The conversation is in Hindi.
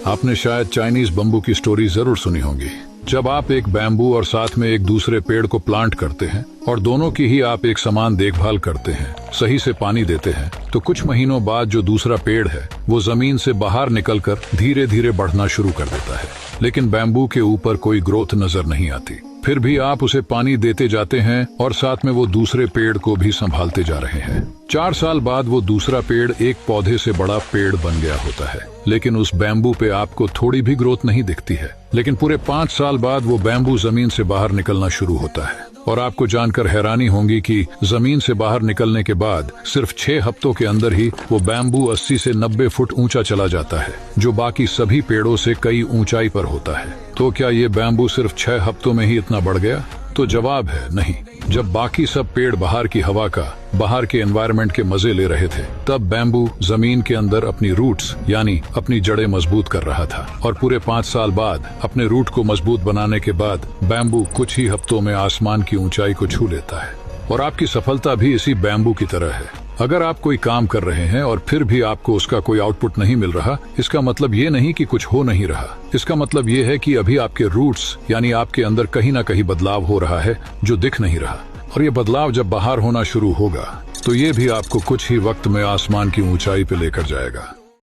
आपने शायद चाइनीज बम्बू की स्टोरी जरूर सुनी होगी। जब आप एक बैम्बू और साथ में एक दूसरे पेड़ को प्लांट करते हैं और दोनों की ही आप एक समान देखभाल करते हैं, सही से पानी देते हैं, तो कुछ महीनों बाद जो दूसरा पेड़ है वो जमीन से बाहर निकलकर धीरे धीरे बढ़ना शुरू कर देता है। लेकिन बैम्बू के ऊपर कोई ग्रोथ नजर नहीं आती। फिर भी आप उसे पानी देते जाते हैं और साथ में वो दूसरे पेड़ को भी संभालते जा रहे हैं। 4 साल बाद वो दूसरा पेड़ एक पौधे से बड़ा पेड़ बन गया होता है, लेकिन उस बैम्बू पे आपको थोड़ी भी ग्रोथ नहीं दिखती है। लेकिन पूरे 5 साल बाद वो बैम्बू जमीन से बाहर निकलना शुरू होता है और आपको जानकर हैरानी होगी कि जमीन से बाहर निकलने के बाद सिर्फ 6 हफ्तों के अंदर ही वो बैम्बू 80 से 90 फुट ऊंचा चला जाता है, जो बाकी सभी पेड़ों से कई ऊंचाई पर होता है। तो क्या ये बैम्बू सिर्फ 6 हफ्तों में ही इतना बढ़ गया? तो जवाब है नहीं। जब बाकी सब पेड़ बाहर की हवा का, बाहर के एनवायरनमेंट के मजे ले रहे थे, तब बैम्बू जमीन के अंदर अपनी रूट्स यानी अपनी जड़ें मजबूत कर रहा था। और पूरे 5 साल बाद अपने रूट को मजबूत बनाने के बाद बैम्बू कुछ ही हफ्तों में आसमान की ऊंचाई को छू लेता है। और आपकी सफलता भी इसी बैम्बू की तरह है। अगर आप कोई काम कर रहे हैं और फिर भी आपको उसका कोई आउटपुट नहीं मिल रहा, इसका मतलब ये नहीं कि कुछ हो नहीं रहा। इसका मतलब ये है कि अभी आपके रूट्स यानी आपके अंदर कहीं ना कहीं बदलाव हो रहा है जो दिख नहीं रहा। और ये बदलाव जब बाहर होना शुरू होगा तो ये भी आपको कुछ ही वक्त में आसमान की ऊंचाई पे लेकर जाएगा।